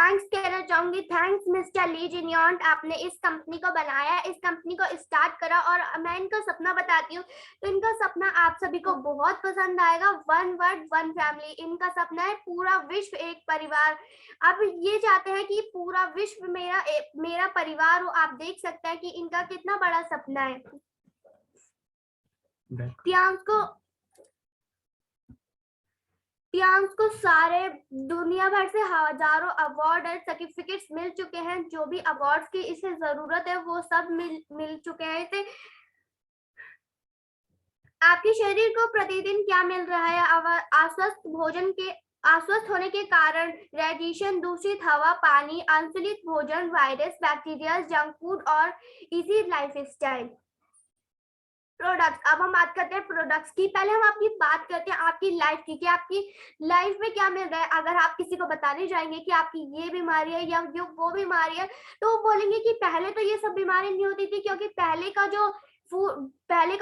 Thanks कहना चाहूंगी। Thanks mister ली जिनियॉन्ट, आपने इस कंपनी को बनाया, इस कंपनी को स्टार्ट करा। और मैं इनका सपना बताती हूँ, तो इनका सपना आप सभी को बहुत पसंद आएगा। वन वर्ड वन फैमिली, इनका सपना है पूरा विश्व एक परिवार। अब ये चाहते हैं कि पूरा विश्व मेरा परिवार हो। आप देख सकते हैं कि इनका कितना बड़ा सपना है। प्रियांश को सारे दुनिया भर से हजारों अवार्ड और सर्टिफिकेट्स मिल चुके हैं। जो भी अवार्ड्स की इसे जरूरत है वो सब मिल चुके हैं इसे। आपके शरीर को प्रतिदिन क्या मिल रहा है? अस्वस्थ होने के कारण रेडिएशन, दूषित हवा, पानी, अनसुलित भोजन, वायरस, बैक्टीरिया, जंक फूड और इजी लाइफस्टाइल। प्रोडक्ट्स, अब हम बात करते हैं प्रोडक्ट्स की। पहले हम आपकी बात करते हैं आपकी लाइफ की, कि आपकी लाइफ में क्या मिल रहा है। अगर आप किसी को बताने जाएंगे कि आपकी ये बीमारी है या वो बीमारी है, तो वो बोलेंगे कि पहले तो ये सब बीमारी नहीं होती थी, क्योंकि पहले का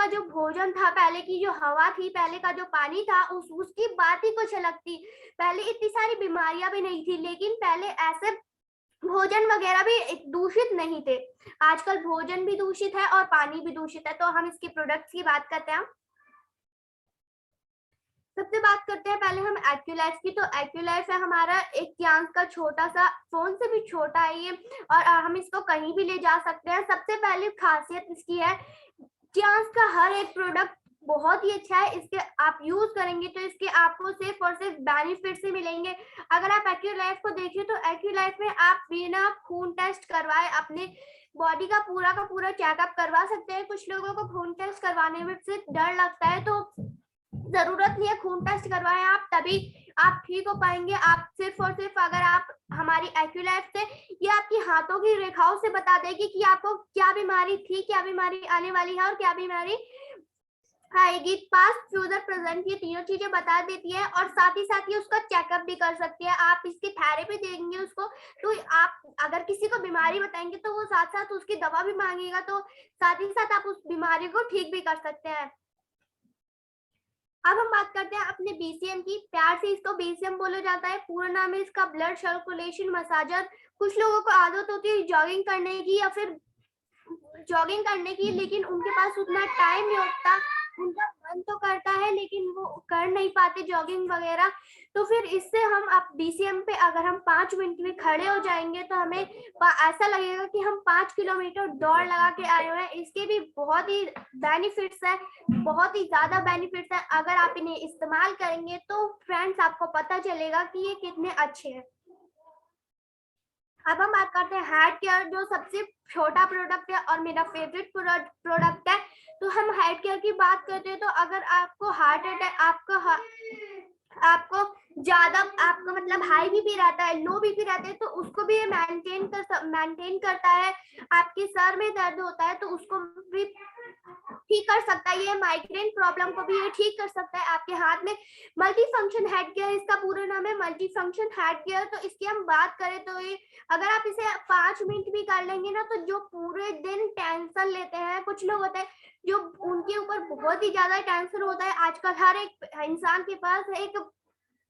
जो भोजन था, पहले की जो हवा थी, पहले का जो पानी था, उसकी बात ही कुछ अलग थी। पहले इतनी सारी बीमारियां भी नहीं थी, लेकिन पहले ऐसे भोजन वगैरह भी दूषित नहीं थे। आजकल भोजन भी दूषित है और पानी भी दूषित है। तो हम इसके प्रोडक्ट्स की बात करते हैं। सबसे बात करते हैं पहले हम एक्यूलाइफ की। तो एक्यूलाइफ है हमारा एक प्रियांश का छोटा सा, फोन से भी छोटा है ये, और हम इसको कहीं भी ले जा सकते हैं। सबसे पहले खासियत इसकी है, प्रियांश का हर एक प्रोडक्ट बहुत ही अच्छा है। इसके आप यूज करेंगे तो इसके आपको सिर्फ और सिर्फ बेनिफिट्स ही मिलेंगे। अगर आप एक्यूलाइफ को देखें तो एक्यूलाइफ में आप बिना खून टेस्ट करवाए अपने बॉडी का पूरा चेकअप करवा सकते हैं। कुछ लोगों को खून टेस्ट करवाने में सिर्फ डर लगता है, तो जरूरत नहीं है, खून टेस्ट करवाएं आप, तभी आप ठीक हो पाएंगे। आप सिर्फ और सिर्फ अगर आप हमारी एक्यूलाइफ से, ये आपकी हाथों की रेखाओं से बता देगी कि आपको क्या बीमारी थी, क्या बीमारी आने वाली है और क्या बीमारी आएगी। पास्ट, फ्यूचर, प्रेजेंट, ये तीनों चीजें बता देती है। और साथ ही उसका चेकअप भी कर सकती है। आप इसकी थेरेपी देंगे उसको, तो आप अगर किसी को बीमारी बताएंगे तो वो साथ साथ उसकी दवा भी मांगेगा, तो साथ ही साथ आप उस बीमारी को ठीक भी कर सकते हैं। अब हम बात करते हैं अपने बीसीएम की। प्यार से इसको बीसीएम बोला जाता है, पूरा नाम है इसका ब्लड सर्कुलेशन मसाजर। कुछ लोगों को आदत होती है जॉगिंग करने की या फिर जॉगिंग करने की, लेकिन उनके पास उतना टाइम नहीं होता। उनका मन तो करता है लेकिन वो कर नहीं पाते जॉगिंग वगैरह। तो फिर इससे हम आप बीसीएम पे अगर हम 5 मिनट में खड़े हो जाएंगे तो हमें ऐसा लगेगा कि हम 5 किलोमीटर दौड़ लगा के आए हुए हैं। इसके भी बहुत ही बेनिफिट्स है, बहुत ही ज्यादा बेनिफिट्स है। अगर आप इन्हें इस्तेमाल करेंगे तो फ्रेंड्स आपको पता चलेगा कि ये कितने अच्छे हैं। अब हम बात करते हैं हेड केयर, जो सबसे छोटा प्रोडक्ट है और मेरा फेवरेट प्रोडक्ट है। तो हम हेड केयर की बात करते हैं, तो अगर आपको हार्ट अटैक, आपको ज्यादा, आपका मतलब हाई बीपी रहता है, लो बीपी रहता है, तो उसको भी ये मेंटेन करता है। आपके सर में दर्द होता है तो उसको भी ठीक कर सकता है। ये माइग्रेन प्रॉब्लम को भी ये ठीक कर सकता है। आपके हाथ में मल्टी फंक्शन हेड गियर, इसका पूरा नाम है मल्टी फंक्शन हेड गियर। तो इसकी हम बात करें तो ये अगर आप इसे 5 मिनट भी कर लेंगे ना, तो जो पूरे दिन टेंशन लेते हैं, कुछ लोग होते हैं जो उनके ऊपर बहुत ही ज्यादा टेंशन होता है। आजकल हर एक इंसान के पास एक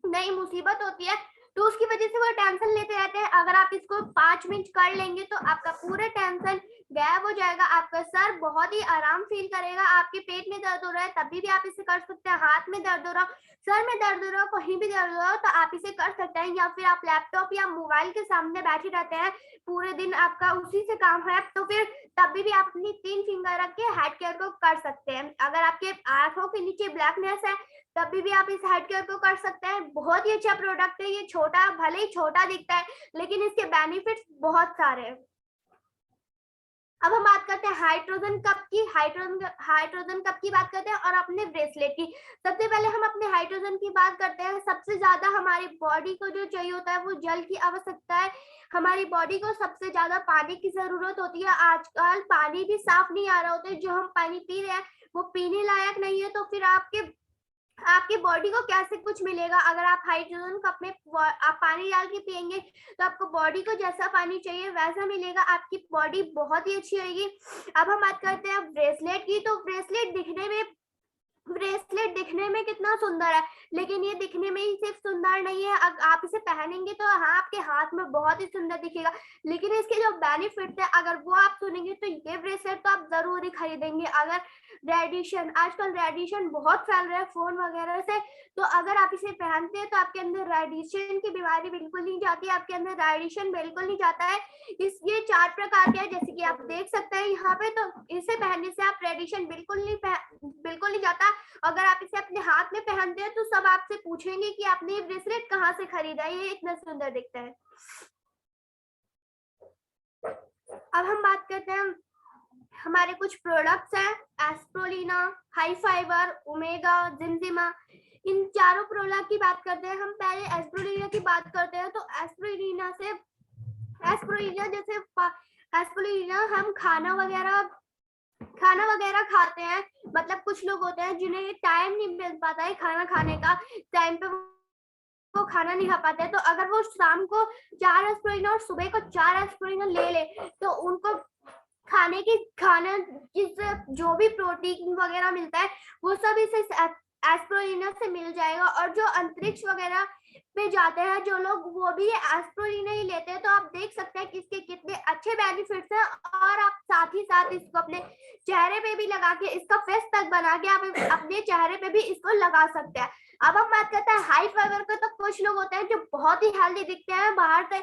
नई मुसीबत होती है, तो उसकी वजह से वो टेंशन लेते रहते हैं। अगर आप इसको 5 मिनट कर लेंगे तो आपका पूरा टेंशन गायब हो जाएगा। आपका सर बहुत ही आराम फील करेगा। आपके पेट में दर्द हो रहा है तभी भी आप इसे कर सकते हैं। हाथ में दर्द हो रहा, सर में दर्द हो रहा, कहीं भी दर्द हो रहा हो, तो आप इसे कर सकते हैं। या फिर आप लैपटॉप या मोबाइल के सामने बैठे रहते हैं, पूरे दिन आपका उसी से काम है, तो फिर तभी भी आप अपनी 3 फिंगर रख के हेड केयर को कर सकते हैं। अगर आपके आंखों के नीचे ब्लैकनेस है तभी भी आप इस हेड केयर को कर सकते हैं। बहुत ही अच्छा प्रोडक्ट है ये। छोटा, भले ही छोटा दिखता है, लेकिन इसके बेनिफिट्स बहुत सारे हैं। अब हम बात करते हैं हाइड्रोजन कप की। हाइड्रोजन कप की बात करते हैं और अपने ब्रेसलेट की। सबसे पहले हम अपने हाइड्रोजन की बात करते हैं। सबसे ज्यादा हमारी बॉडी को जो चाहिए होता है वो जल की आवश्यकता है। हमारी बॉडी को सबसे ज्यादा पानी की जरूरत होती है। आजकल पानी भी साफ नहीं आ रहा होता है। जो हम पानी पी रहे हैं वो पीने लायक नहीं है, तो फिर आपकी बॉडी को कैसे कुछ मिलेगा। अगर आप हाइड्रोजन कप में आप पानी डाल के पियेंगे तो आपको बॉडी को जैसा पानी चाहिए वैसा मिलेगा। आपकी बॉडी बहुत ही अच्छी होगी। अब हम बात करते हैं ब्रेसलेट की। तो ब्रेसलेट दिखने में ब्रेसलेट दिखने में कितना सुंदर है, लेकिन ये दिखने में ही सिर्फ सुंदर नहीं है, आप इसे पहनेंगे तो हाँ आपके हाथ में बहुत ही सुंदर दिखेगा, लेकिन इसके जो बेनिफिट है अगर वो आप सुनेंगे तो ये ब्रेसलेट तो आप जरूर ही खरीदेंगे। अगर रेडिएशन, आजकल रेडिएशन बहुत फैल रहा है फोन वगैरह से, तो अगर आप इसे पहनते हैं तो आपके अंदर रेडिएशन की बीमारी बिल्कुल नहीं जाती, आपके अंदर रेडिएशन बिल्कुल नहीं जाता है। ये 4 प्रकार के हैं जैसे कि आप देख सकते हैं यहाँ पे, तो इसे पहनने से आप रेडिएशन बिल्कुल नहीं जाता। अगर आप इसे अपने हाथ में पहनते हैं तो सब आपसे पूछेंगे कि आपने ये ब्रेसलेट कहाँ से खरीदा, ये इतना सुंदर दिखता है। अब हम बात करते हैं, हमारे कुछ प्रोडक्ट्स हैं, एस्प्रोलिना, हाई फाइबर, ओमेगा, जिंजिमा। इन चारों प्रोडक्ट की बात करते हैं। हम पहले एस्प्रोलिना की बात करते हैं। तो एस्प्रोलिना जैसे एस्प्रोलिना हम खाना वगैरह खाते हैं, मतलब कुछ लोग होते हैं जिन्हें टाइम नहीं मिल पाता है खाना खाने का, टाइम पे वो खाना नहीं खा पाते हैं, तो अगर वो शाम को 4 एस्प्रोलिना और सुबह को 4 एस्प्रोलिना ले ले तो उनको खाना जो भी प्रोटीन वगैरह मिलता है वो सब इसे एस्प्रोलिना से मिल जाएगा। और जो अंतरिक्ष वगैरह पे जाते हैं जो लोग, वो भी एस्प्रोलिना ही लेते हैं। तो आप देख सकते हैं कि इसके कितने अच्छे बेनिफिट्स हैं, और आप साथ ही साथ इसको अपने चेहरे पे भी लगा के, इसका फेस पैक बना के आप अपने चेहरे पे भी इसको लगा सकते हैं। अब हम बात करते हैं हाई फाइबर पे। तो कुछ लोग होते हैं जो बहुत ही हेल्दी दिखते हैं, बाहर से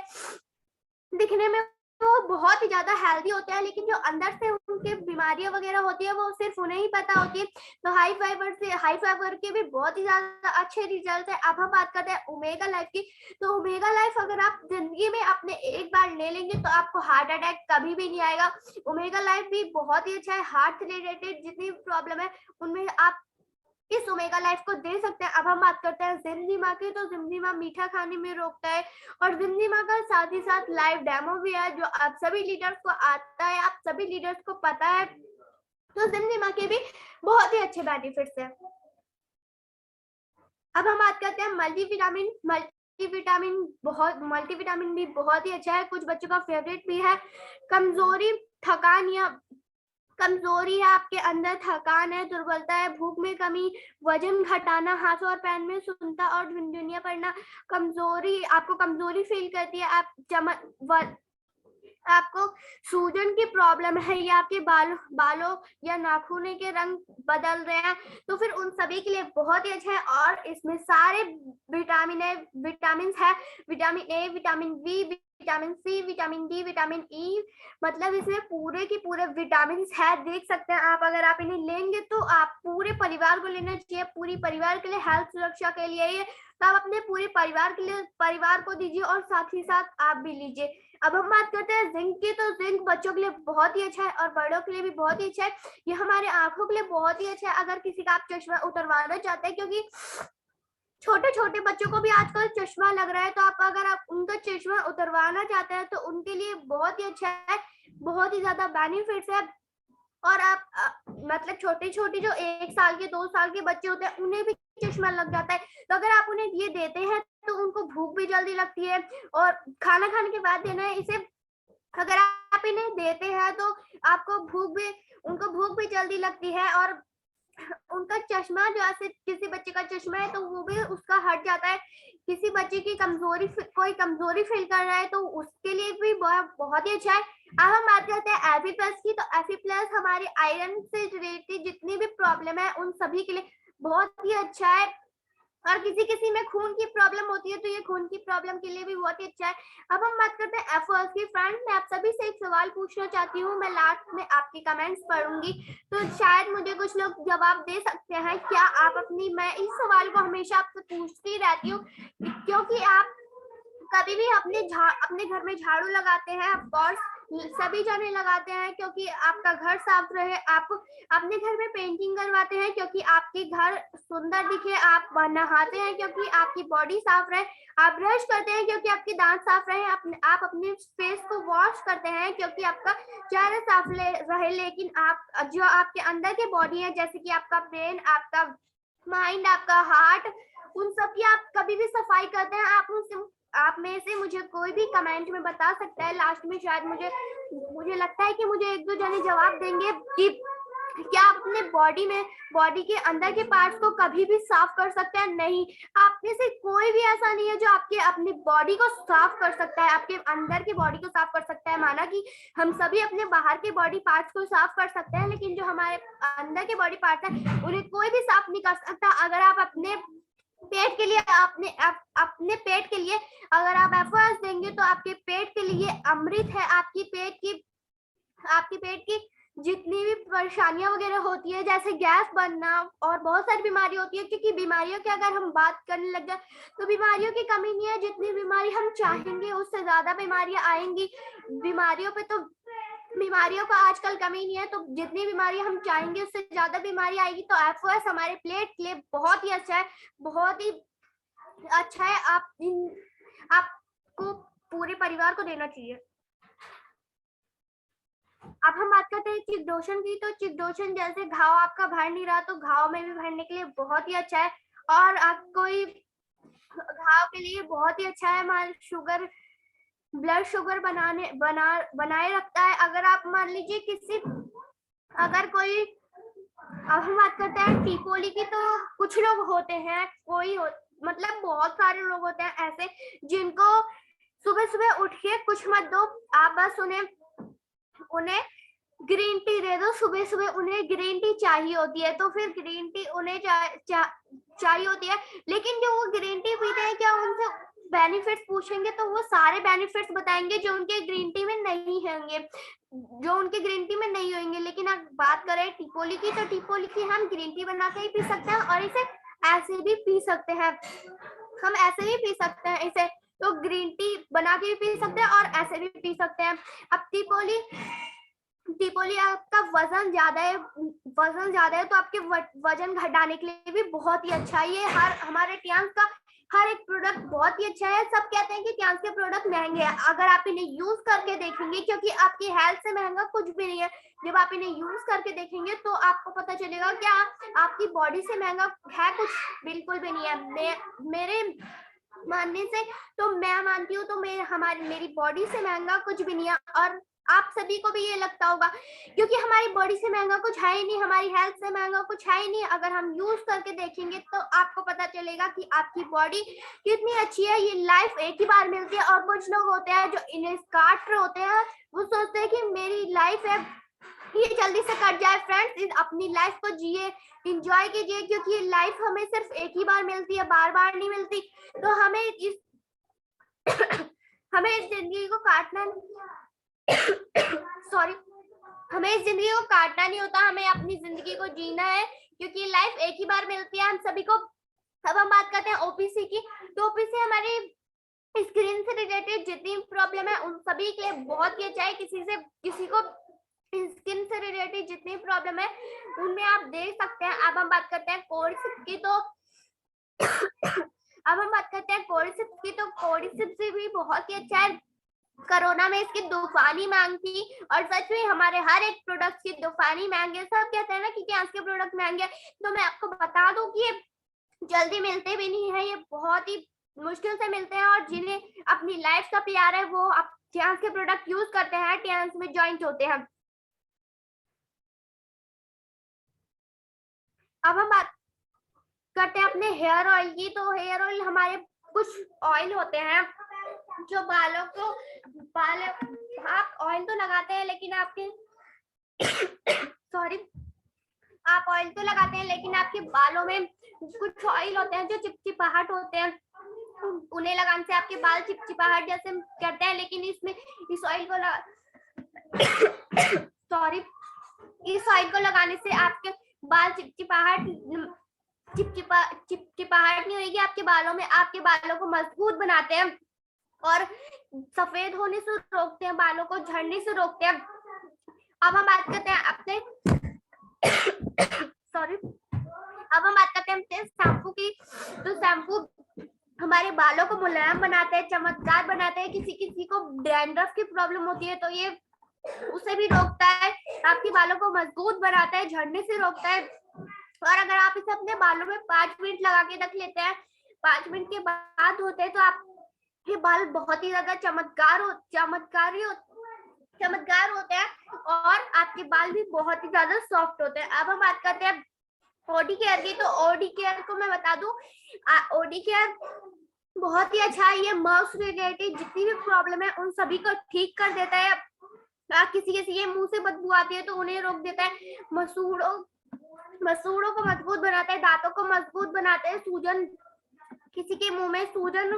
दिखने में वो बहुत ही ज्यादा हेल्दी होते हैं, लेकिन जो अंदर से उनके बीमारियां वगैरह होती है वो सिर्फ उन्हें ही पता होती है। तो हाई फाइबर के भी बहुत ही ज्यादा अच्छे रिजल्ट है। अब हम बात करते हैं ओमेगा लाइफ की। तो ओमेगा लाइफ अगर आप जिंदगी में अपने एक बार ले लेंगे तो आपको हार्ट अटैक कभी भी नहीं आएगा। ओमेगा लाइफ भी बहुत ही अच्छा है, हार्ट से रिलेटेड जितनी प्रॉब्लम है उनमें आप इस ओमेगा लाइफ को दे सकते हैं। अब हम बात करते हैं जिमजिमा की। तो जिमजिमा मीठा खाने में रोकता है, और जिमजिमा का साथ ही साथ लाइव डेमो भी है जो आप सभी लीडर्स को आता है, आप सभी लीडर्स को पता है। तो जिमजिमा के भी बहुत ही अच्छे बेनिफिट्स हैं। अब हम बात करते हैं मल्टीविटामिन। मल्टीविटामिन भी बहुत ही अच्छा है, कुछ बच्चों का फेवरेट भी है। कमजोरी, थकान या कमजोरी है आपके अंदर, थकान है, दुर्बलता है, भूख में कमी, वजन घटाना, हाथों और पैर में सुन्नता और ढुंढुनिया पड़ना, कमजोरी, आपको कमजोरी फील करती है, आपको सूजन की प्रॉब्लम है, या आपके बालों या नाखूनों के रंग बदल रहे हैं, तो फिर उन सभी के लिए बहुत ही अच्छा है। और इसमें सारे विटामिन है, vitamin A, vitamin B, vitamin C, vitamin D, vitamin E, मतलब इसमें पूरे के पूरे विटामिन है। देख सकते हैं आप, अगर आप इन्हें लेंगे तो आप पूरे परिवार को लेना चाहिए, पूरी परिवार के लिए, हेल्थ सुरक्षा के लिए ये, तो आप अपने पूरे परिवार को दीजिए और साथ ही साथ आप भी लीजिए। अब हम बात करते हैं जिंक की। तो जिंक बच्चों के लिए बहुत ही अच्छा है और बड़ों के लिए भी बहुत ही अच्छा है। ये हमारे आंखों के लिए बहुत ही अच्छा है, अगर किसी का आप चश्मा उतरवाना चाहते हैं, क्योंकि छोटे छोटे बच्चों को भी आजकल चश्मा लग रहा है, तो अगर आप उनका चश्मा उतरवाना चाहते हैं तो उनके लिए बहुत ही अच्छा है, बहुत ही ज्यादा बेनिफिट्स है। और आप मतलब छोटे छोटे जो 1 साल के 2 साल के बच्चे होते हैं उन्हें भी चश्मा लग जाता है, तो अगर आप उन्हें ये देते हैं तो उनको भूख भी जल्दी लगती है, और खाना खाने के बाद देना है इसे। अगर आप इन्हें देते हैं तो आपको उनको भूख भी जल्दी लगती है, और उनका चश्मा, जो ऐसे किसी बच्चे का चश्मा है तो वो भी उसका हट जाता है। किसी बच्चे की कोई कमजोरी फील कर रहा है तो उसके लिए भी बहुत ही अच्छा है। अब हम बात करते हैं एफी प्लस की। तो एफी प्लस हमारे आयरन से रिलेटेड जितनी भी प्रॉब्लम है उन सभी के लिए बहुत ही अच्छा है, और किसी में खून की प्रॉब्लम होती है तो ये खून की प्रॉब्लम के लिए भी बहुत ही अच्छा है। अब हम बात करते हैं एफर्स की। फ्रेंड, मैं आप सभी से एक सवाल पूछना चाहती हूँ, मैं लास्ट में आपके कमेंट्स पढ़ूंगी तो शायद मुझे कुछ लोग जवाब दे सकते हैं। क्या आप मैं इस सवाल को हमेशा आपसे पूछती रहती हूँ, क्योंकि आप कभी भी अपने घर में झाड़ू लगाते हैं, ऑफकोर्स सभी जने लगाते हैं क्योंकि आपका घर साफ रहे, आप अपने घर में पेंटिंग करवाते हैं क्योंकि आपके घर सुंदर दिखे, आप नहाते हैं क्योंकि आपकी बॉडी साफ रहे, आप ब्रश करते हैं क्योंकि आपके दांत साफ रहे, आप अपने फेस को वॉश करते हैं क्योंकि आपका चेहरा साफ रहे। लेकिन आप जो आपके अंदर के बॉडी है, जैसे कि आपका ब्रेन, आपका माइंड, आपका हार्ट, उन सब की आप कभी भी सफाई करते हैं? आप में से मुझे कोई भी कमेंट में बता सकता है। लास्ट में शायद मुझे लगता है कि मुझे 1-2 जने जवाब देंगे कि क्या आप अपने बॉडी के अंदर के पार्ट्स को कभी भी साफ कर सकते हैं? नहीं। आप में से कोई भी ऐसा नहीं है जो आपके अपनी बॉडी को साफ कर सकता है, आपके अंदर की बॉडी को साफ कर सकता है। माना कि हम सभी अपने बाहर के बॉडी पार्ट्स को साफ कर सकते हैं, लेकिन जो हमारे अंदर के बॉडी पार्ट्स हैं उन्हें कोई भी साफ नहीं कर सकता। अगर आप अपने पेट के लिए अपने पेट के लिए अगर आप एफर्ट्स देंगे तो आपके पेट के लिए अमृत है। आपकी पेट की जितनी भी परेशानियां वगैरह होती है, जैसे गैस बनना और बहुत सारी बीमारी होती है, क्योंकि बीमारियों की अगर हम बात करने लग जाए तो बीमारियों की कमी नहीं है। जितनी बीमारी हम चाहेंगे उससे ज्यादा बीमारियां आएंगी। बीमारियों का आजकल कमी नहीं है, तो जितनी बीमारी हम चाहेंगे उससे ज्यादा बीमारी आएगी। तो एफओएस हमारे प्लेट के लिए बहुत ही अच्छा है, बहुत ही अच्छा है। आपको पूरे परिवार को देना चाहिए। अब हम बात करते हैं चिकदोशन की। तो चिकदोशन जैसे घाव आपका भर नहीं रहा तो घाव में भी भरने के लिए बहुत ही अच्छा है, और कोई घाव के लिए बहुत ही अच्छा है। हमारे ब्लड शुगर बनाए रखता है। अगर आप मान लीजिए अब हम बात करते हैं टीपोली की। तो कुछ लोग होते हैं, मतलब बहुत सारे लोग होते हैं ऐसे जिनको सुबह सुबह उठ के कुछ मत दो, आप बस उन्हें ग्रीन टी दे दो। सुबह सुबह उन्हें ग्रीन टी चाहिए होती है, तो फिर ग्रीन टी उन्हें चाहिए होती है। लेकिन जो वो ग्रीन टी पीते हैं, क्या उनसे बेनिफिट्स पूछेंगे तो वो सारे बेनिफिट्स बताएंगे जो उनके ग्रीन टी में नहीं होंगे। लेकिन आप बात करें टीपोली की, तो टीपोली की हम ग्रीन टी बना के ही पी सकते हैं, और इसे ऐसे भी पी सकते हैं। हम ऐसे ही पी सकते हैं इसे, तो ग्रीन टी बना के भी पी सकते हैं और ऐसे भी पी सकते हैं। अब टीपोली आपका वजन ज्यादा है तो आपके वजन घटाने के लिए भी बहुत ही अच्छा है। ये हमारे टियांस का हर एक प्रोडक्ट बहुत ही अच्छा है। सब कहते हैं कि टियांस के प्रोडक्ट महंगे हैं, अगर आप इन्हें यूज करके देखेंगे, क्योंकि आपकी हेल्थ से महंगा कुछ भी नहीं है। जब आप इन्हें यूज करके देखेंगे तो आपको पता चलेगा क्या आपकी बॉडी से महंगा है कुछ बिल्कुल भी नहीं है। मेरे मानने से तो मैं मानती हूँ तो मेरी बॉडी से महंगा कुछ भी नहीं है, और आप सभी को भी ये लगता होगा, क्योंकि हमारी बॉडी से महंगा कुछ है ही नहीं, हमारी हेल्थ से महंगा कुछ है ही नहीं। अगर हम यूज करके देखेंगे तो आपको पता चलेगा कि आपकी बॉडी कितनी अच्छी है। ये लाइफ एक ही बार मिलती है, और कुछ लोग होते हैं जो इन्हें काट रहे होते हैं, वो सोचते हैं कि मेरी लाइफ है ये जल्दी से कट जाए। फ्रेंड्स, अपनी लाइफ को जिए, इंजॉय कीजिए, क्योंकि ये लाइफ हमें सिर्फ एक ही बार मिलती है, बार बार नहीं मिलती। तो हमें इस जिंदगी को काटना हमें इस जिंदगी को काटना नहीं होता, हमें अपनी जिंदगी को जीना है, क्योंकि लाइफ एक ही बार मिलती है हम सभी को। अब हम बात करते हैं ओपीसी की। तो ओपीसी हमारी स्किन से रिलेटेड जितनी प्रॉब्लम है उन सभी के लिए बहुत ही अच्छा है। किसी को स्किन से रिलेटेड जितनी प्रॉब्लम है उनमें आप देख सकते हैं। अब हम बात करते हैं कोर्डिसेप्स की। तो कोर्डिसेप्स से भी बहुत ही अच्छा है। कोरोना में इसकी तूफानी मांग थी, और सच में हमारे हर एक प्रोडक्ट की तूफानी मांग है। सब कहते हैं ना कि आज के प्रोडक्ट महंगे, तो मैं आपको बता दूं कि ये जल्दी मिलते भी नहीं है, ये बहुत ही मुश्किल से मिलते हैं। और जिन्हें अपनी लाइफ का प्यार है वो टियांस के प्रोडक्ट यूज करते हैं, टियांस में ज्वाइंट होते हैं। अब हम बात करते हैं अपने हेयर ऑयल की। तो हेयर ऑयल हमारे कुछ ऑयल होते हैं जो आप ऑयल तो लगाते हैं लेकिन आपके आप ऑयल तो लगाते हैं लेकिन आपके बालों में कुछ ऑयल होते हैं जो चिपचिपाहट होते हैं। उन्हें लगाने से आपके बाल चिपचिपाहट जैसे करते हैं, लेकिन इस ऑयल को लगाने से आपके बाल चिपचिपाहट नहीं होगी आपके बालों में। आपके बालों को मजबूत बनाते हैं और सफेद होने से रोकते हैं, बालों को झड़ने से रोकते हैं। अब हम बात करते हैं अपने शैम्पू की। तो शैम्पू हमारे बालों को मुलायम बनाते हैं, चमकदार बनाते हैं। किसी को डैंड्रफ की प्रॉब्लम होती है तो ये उसे भी रोकता है, आपके बालों को मजबूत बनाता है, झड़ने से रोकता है। और अगर आप इसे अपने बालों में 5 मिनट लगा के रख लेते हैं, 5 मिनट के बाद होते हैं, तो आपके बाल बहुत ही ज्यादा चमत्कारी चमकदार होते हैं और आपके बाल भी बहुत ही ज्यादा सॉफ्ट होते हैं। अब हम बात करते हैं ओडी केयर की। तो ओडी केयर को मैं बता दूं, ओडी केयर बहुत ही अच्छा है। ये माउस रिलेटेड जितनी भी प्रॉब्लम है उन सभी को ठीक कर देता है। किसी किसी के मुंह से बदबू आती है तो उन्हें रोक देता है। मसूड़ों को मजबूत बनाता है, दांतों को मजबूत बनाता है। सूजन, किसी के मुंह में सूजन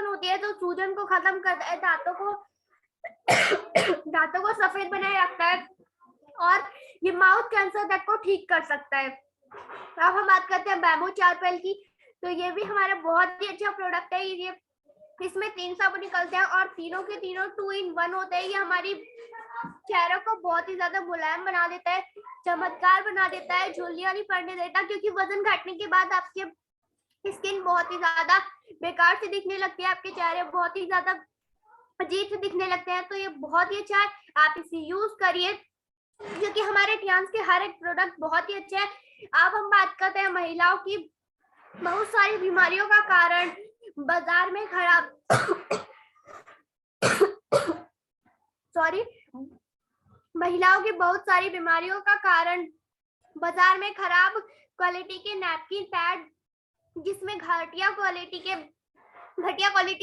होती है तो सूजन को खत्म करता है। दांतों को सफेद बनाए रखता है और ये माउथ कैंसर तक को ठीक कर सकता है। अब हम बात करते हैं बैम्बू चारपेल की। तो ये भी हमारा बहुत ही अच्छा प्रोडक्ट है। ये इसमें 3 साबुन निकलते हैं और तीनों के तीनों 2 in 1 होते हैं। ये हमारी चेहरे को बहुत ही ज्यादा मुलायम बना देता है, चमत्कार बना देता है, झुर्रियां नहीं पड़ने देता। क्योंकि वजन घटने के बाद आपके स्किन बहुत ही ज्यादा बेकार से दिखने लगती है, आपके चेहरे बहुत ही ज्यादा अजीब से दिखने लगते हैं। तो ये बहुत ही अच्छा है, आप इसे यूज करिए क्योंकि हमारे टियान्स के हर एक प्रोडक्ट बहुत ही अच्छे हैं। अब हम बात करते हैं महिलाओं की बहुत सारी बीमारियों का कारण बाजार में खराब सॉरी महिलाओं की बहुत सारी बीमारियों का कारण बाजार में खराब क्वालिटी के नैपकिन पैड, जिसमें घटिया क्वालिटी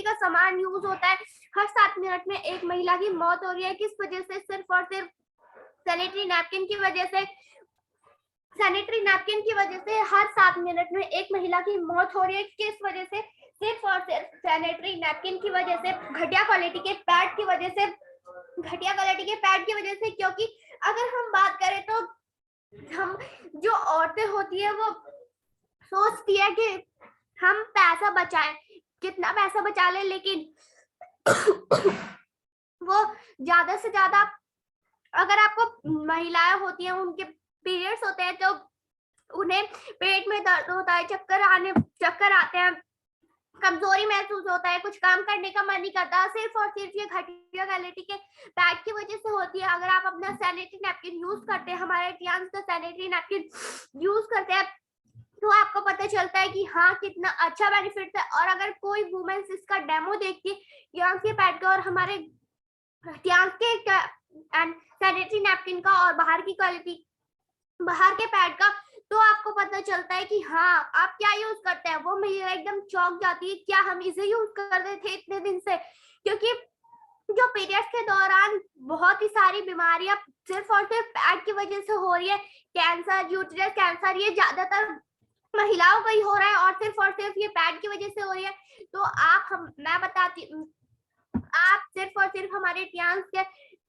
का सामान यूज होता है। हर 7 मिनट में एक महिला की मौत हो रही है। किस वजह से? सिर्फ और सिर्फ सैनिटरी नैपकिन की वजह से। हर 7 मिनट में एक महिला की मौत हो रही है। किस वजह से? सिर्फ और सिर्फ सैनिटरी नैपकिन की वजह से, घटिया क्वालिटी के पैड की वजह से। क्योंकि अगर हम बात करें तो हम जो औरतें होती है वो सोचती है कि हम पैसा बचाएं, कितना पैसा बचा ले, लेकिन वो ज्यादा से ज्यादा, अगर आपको महिलाएं होती हैं उनके पीरियड्स होते हैं तो उन्हें पेट में दर्द होता है, चक्कर आते हैं, कमजोरी महसूस होता है, कुछ काम करने का मन नहीं करता। सिर्फ और सिर्फ ये घटिया क्वालिटी के पैड की वजह से होती है। अगर आप अपना सैनिटरी नैपकिन यूज करते हैं, हमारे टियान्स का सैनिटरी नैपकिन यूज करते हैं, तो आपको पता चलता है कि हाँ कितना अच्छा बेनिफिट है। और अगर कोई वुमेन्स इसका डेमो देखती है टियान्स के पैड का और हमारे टियान्स के सैनिटरी नैपकिन का और बाहर के पैड का, तो आपको पता चलता है कि हाँ आप क्या यूज करते हैं। वो महिला एकदम चौंक जाती है, क्या हम इसे यूज कर रहे थे इतने दिन से। क्योंकि जो पीरियड्स के दौरान बहुत ही सारी बीमारियां सिर्फ और सिर्फ पैड की वजह से हो रही है। कैंसर, यूट्रस कैंसर, ये ज्यादातर महिलाओं का ही हो रहा है और सिर्फ ये पैड की वजह से हो रही है। तो आप सिर्फ और सिर्फ हमारे टियान्स के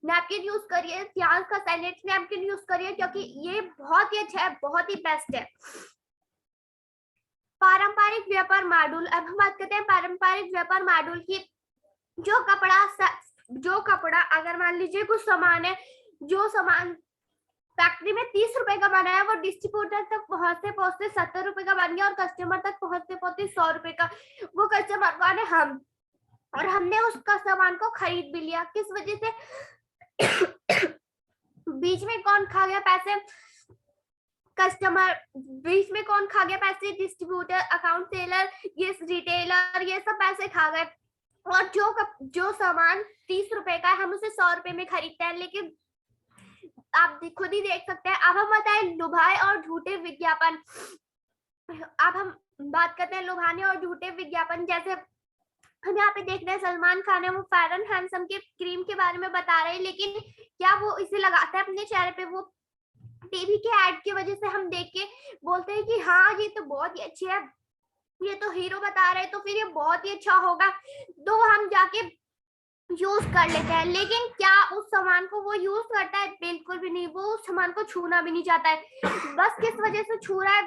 नैपकिन यूज करिए, टियान्स का सैनिटरी नैपकिन यूज करिए, क्योंकि ये बहुत ही अच्छा है, बहुत ही बेस्ट है। पारंपरिक व्यापार मॉड्यूल। अब हम बात करते हैं पारंपरिक व्यापार मॉड्यूल की। जो कपड़ा अगर मान लीजिए कुछ सामान है, जो सामान फैक्ट्री में 30 रुपए का बना है, वो डिस्ट्रीब्यूटर तक पहुंचते 70 रुपए का बन गया और कस्टमर तक पहुंचते 100 रुपए का वो कस्टमर वाले हम, और हमने उसका सामान को खरीद भी लिया। किस वजह से? बीच में कौन खा गया पैसे? कस्टमर। बीच में कौन खा गया पैसे? डिस्ट्रीब्यूटर, अकाउंट सेलर, ये रिटेलर, ये सब पैसे खा गए। और जो सामान 30 रुपए का है हम उसे 100 रुपए में खरीदते हैं। लेकिन आप खुद ही देख सकते हैं। अब हम बताएं लुभाए और झूठे विज्ञापन। अब हम बात करते हैं लुभाने और झूठे विज्ञापन। जैसे हम यहाँ पे देख रहे हैं सलमान खान है, वो फेयर एंड हैंडसम के क्रीम के बारे में बता रहे हैं, लेकिन क्या वो इसे लगाता है अपने चेहरे पे? वो टीवी के एड की वजह से हम देख के बोलते हैं कि हाँ ये तो बहुत ही अच्छी है, ये तो हीरो बता रहे हैं तो फिर ये बहुत ही अच्छा होगा, तो हम जाके यूज कर लेते हैं। लेकिन क्या उस सामान को वो यूज करता है? बिल्कुल भी नहीं। वो उस सामान को छूना भी नहीं चाहता है। बस किस वजह से छू रहा है,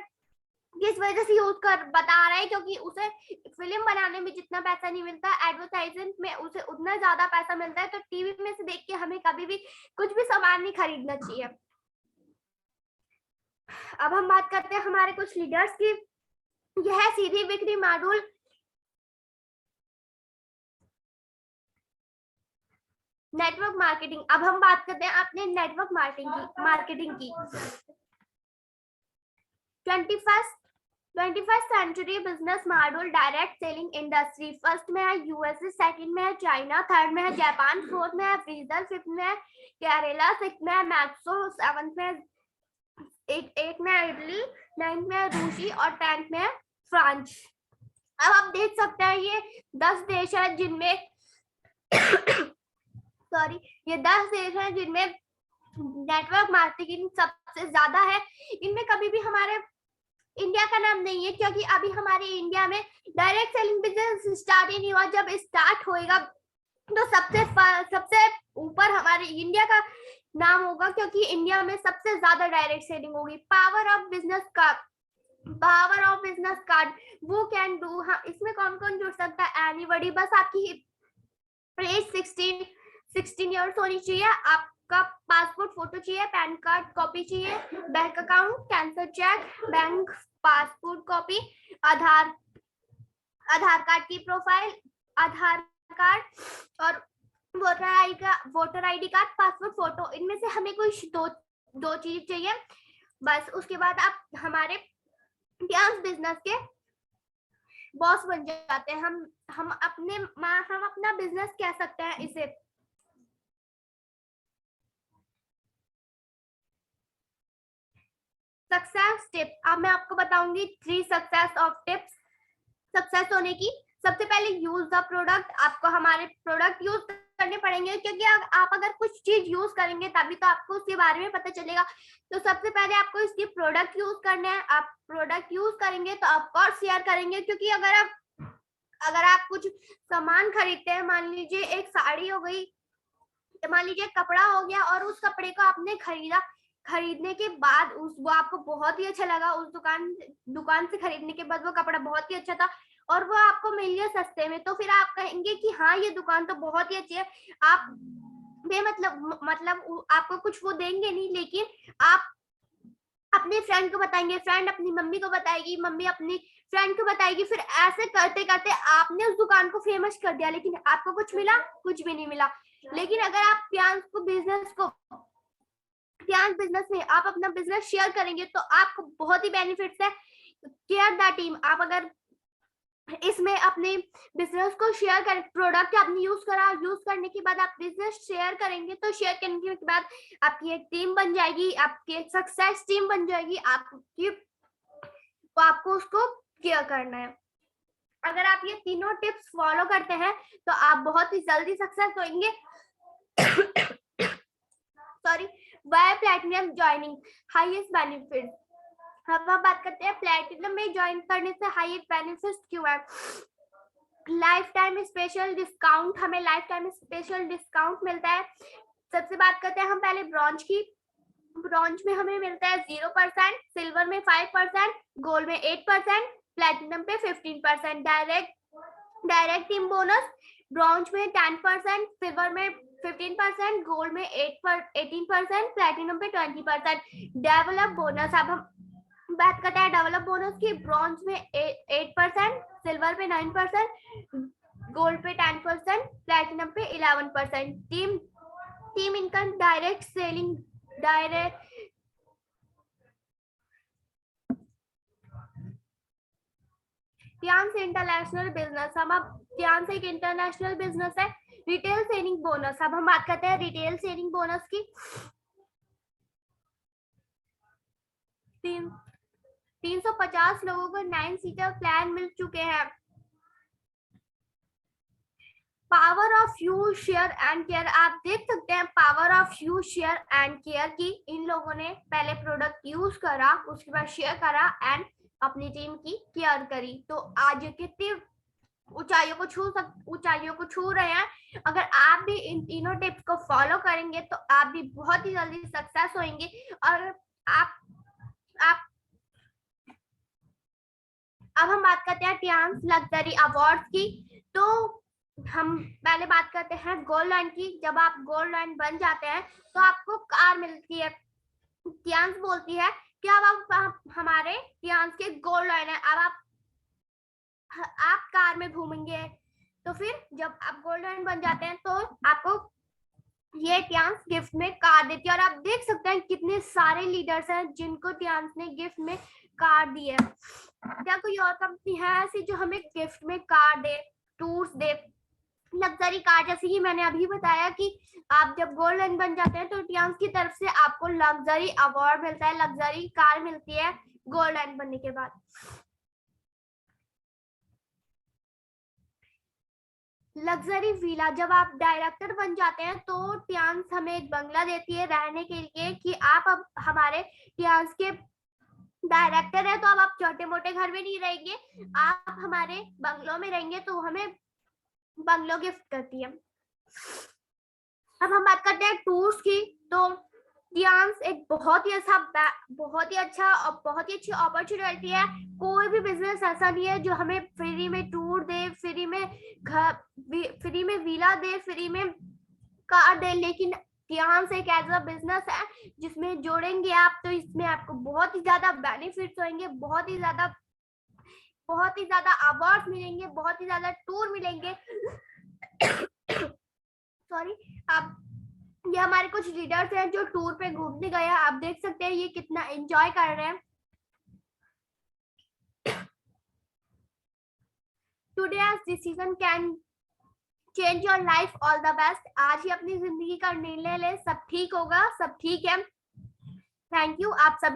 किस वजह से यूज कर बता रहा है? क्योंकि उसे फिल्म बनाने में जितना पैसा नहीं मिलता, एडवर्टाइजमेंट में उसे उतना ज्यादा पैसा मिलता है। तो टीवी में से देख के हमें कभी भी कुछ भी सामान नहीं खरीदना चाहिए। अब हम बात करते हैं हमारे कुछ लीडर्स की। यह है सीधी बिक्री मॉड्यूल। Network marketing. अब हम बात करते हैं अपने नेटवर्क मार्केटिंग की। 21 21st century business model direct selling industry. First में है यूएसए, सेकंड में है चाइना, थर्ड में है जापान, फोर्थ में है फ्रीजर, फिफ्थ में है केरला, सिक्स्थ में है मैक्सो, सेवंथ में एट में है इटली, नाइन्थ में है रूसी और 10th में है फ्रांस। अब आप देख सकते हैं ये 10 देश है जिनमें सॉरी, ये 10 देश हैं जिनमें नेटवर्क मार्केटिंग सबसे ज्यादा है। इनमें कभी भी हमारे इंडिया का नाम नहीं है, क्योंकि अभी हमारे इंडिया में डायरेक्ट सेलिंग बिजनेस स्टार्ट ही नहीं हुआ। जब स्टार्ट होएगा तो सबसे ऊपर हमारे इंडिया का नाम होगा, क्योंकि इंडिया में सबसे ज्यादा डायरेक्ट सेलिंग होगी। पावर ऑफ बिजनेस कार्ड वो कैन डू। हाँ, इसमें कौन कौन जुड़ सकता है? एनीबॉडी। बस आपकी एज 16 ईयर्स होनी चाहिए, आपका पासपोर्ट फोटो चाहिए, पैन कार्ड कॉपी चाहिए, bank account, cancel cheque, bank passport copy, Aadhaar card की प्रोफाइल, आधार कार्ड और voter ID card, passport photo. इनमें से हमें कोई दो चीज चाहिए बस। उसके बाद आप हमारे बिजनेस के बॉस बन जाते हैं। हम अपना बिजनेस कह सकते हैं इसे। Success tips. अब मैं आपको बताऊंगी 3 टिप्स सक्सेस होने की। सबसे पहले यूज द प्रोडक्ट। आपको हमारे प्रोडक्ट यूज करने पड़ेंगे, क्योंकि आप अगर कुछ चीज यूज करेंगे तभी तो आपको उसके बारे में पता चलेगा। तो सबसे पहले आपको इसके प्रोडक्ट यूज करने हैं। आप प्रोडक्ट यूज करेंगे तो ऑफ कोर्स शेयर करेंगे, क्योंकि अगर आप कुछ सामान खरीदते हैं, मान लीजिए एक साड़ी हो गई, मान लीजिए कपड़ा हो गया, और उस कपड़े को आपने खरीदने के बाद वो आपको बहुत ही अच्छा लगा, उस दुकान से खरीदने के बाद वो कपड़ा बहुत ही अच्छा था और वो आपको मिल गया सस्ते में, तो फिर आप कहेंगे कि हाँ ये दुकान तो बहुत ही अच्छी है। आप मतलब आपको कुछ वो देंगे नहीं, लेकिन आप अपने फ्रेंड को बताएंगे, फ्रेंड अपनी मम्मी को बताएगी, मम्मी अपनी फ्रेंड को बताएगी। फिर ऐसे करते करते आपने उस दुकान को फेमस कर दिया, लेकिन आपको कुछ मिला? कुछ भी नहीं मिला। लेकिन अगर आप बिजनेस में आप अपना बिजनेस शेयर करेंगे तो आपको बहुत ही बेनिफिट्स है। Care the team. आप अगर इसमें अपने बिजनेस को शेयर कर, प्रोडक्ट आपने यूज करने के बाद आप बिजनेस शेयर करेंगे, तो शेयर करने के बाद आपकी एक टीम बन जाएगी, आपकी एक सक्सेस टीम बन जाएगी। आपको उसको केयर करना है। अगर आप ये तीनों टिप्स फॉलो करते हैं तो आप बहुत ही जल्दी सक्सेस होंगे। Sorry. Why platinum joining highest benefit. अब हम बात करते हैं प्लैटिनम में ज्वाइन करने से हाईएस्ट बेनिफिट क्यों है। Life time special discount. हमें लाइफ टाइम स्पेशल डिस्काउंट मिलता है। सबसे बात करते हैं हम पहले ब्रॉन्ज की। ब्रॉन्ज में हमें मिलता है 0%, सिल्वर में 5%, गोल्ड में 8%, प्लैटिनम पे 15%। Direct team bonus. ब्रॉन्ज में 10%, सिल्वर में 15%, गोल्ड में 18%, प्लैटिनम पे 20%। Develop bonus. अब हम बात करते हैं डेवलप बोनस की। ब्रॉन्ज में 8%, सिल्वर पे 9%, गोल्ड पे 10%, प्लैटिनम पे 11%। Team income. Direct selling. Tiens international business. Tiens एक इंटरनेशनल बिजनेस है। Retail selling bonus. अब हम बात करते हैं रिटेल सेलिंग बोनस की। 350 लोगों को 9 सीटर प्लान मिल चुके हैं। Power of use share and care. आप देख सकते हैं power of use share and care की। इन लोगों ने पहले प्रोडक्ट यूज करा, उसके बाद शेयर करा एंड अपनी टीम की केयर करी, तो आज कितनी ऊंचाइयों को छू रहे हैं। अगर आप भी इन तीनों टिप्स को फॉलो करेंगे तो आप भी बहुत ही जल्दी सक्सेस होंगे। और आप अब हम बात करते हैं टियांस लग्जरी अवार्ड्स की। तो हम पहले बात करते हैं गोल्ड लाइन की। जब आप गोल्ड लाइन बन जाते हैं तो आपको कार मिलती है। टियांस बोलती है कि अब आप हमारे टियांस के गोल्ड लाइन है, अब आप कार में घूमेंगे। तो फिर जब आप गोल्ड लाइन बन जाते हैं तो आपको ये टियांस गिफ्ट में कार देती है। और आप देख सकते हैं कितने सारे लीडर्स हैं जिनको टियांस ने गिफ्ट में कार दी है? क्या कोई और कंपनी है ऐसी जो हमें गिफ्ट में कार दे, टूर्स दे, लग्जरी कार? जैसे कि मैंने अभी बताया कि आप जब गोल्ड लाइन बन जाते हैं तो टियांस की तरफ से आपको लग्जरी अवार्ड मिलता है, लग्जरी कार मिलती है गोल्ड लाइन बनने के बाद। लग्जरी विला, जब आप डायरेक्टर बन जाते हैं तो टियांस हमें एक बंगला देती है रहने के लिए कि आप अब हमारे टियांस के डायरेक्टर है, तो अब आप छोटे मोटे घर में नहीं रहेंगे, आप हमारे बंगलों में रहेंगे, तो हमें बंगलो गिफ्ट करती है। अब हम बात करते हैं टूर्स की, तो टियांस एक बहुत ही अच्छा और बहुत ही अच्छी अपॉर्चुनिटी है। कोई भी बिजनेस ऐसा नहीं है जो हमें फ्री में टूर दे, फ्री में विला दे, फ्री में कार दे, लेकिन टियांस एक ऐसा बिजनेस है जिसमें जोड़ेंगे आप तो इसमें आपको बहुत ही ज्यादा बेनिफिट्स होंगे, बहुत ही ज्यादा अवार्ड मिलेंगे, बहुत ही ज्यादा टूर मिलेंगे। सॉरी, आप ये हमारे कुछ लीडर्स हैं जो टूर पे घूमने गए हैं, आप देख सकते हैं ये कितना एंजॉय कर रहे हैं। Today's decision can change your life, all the best। आज ही अपनी जिंदगी का निर्णय ले, सब ठीक होगा, सब ठीक है। थैंक यू आप सभी।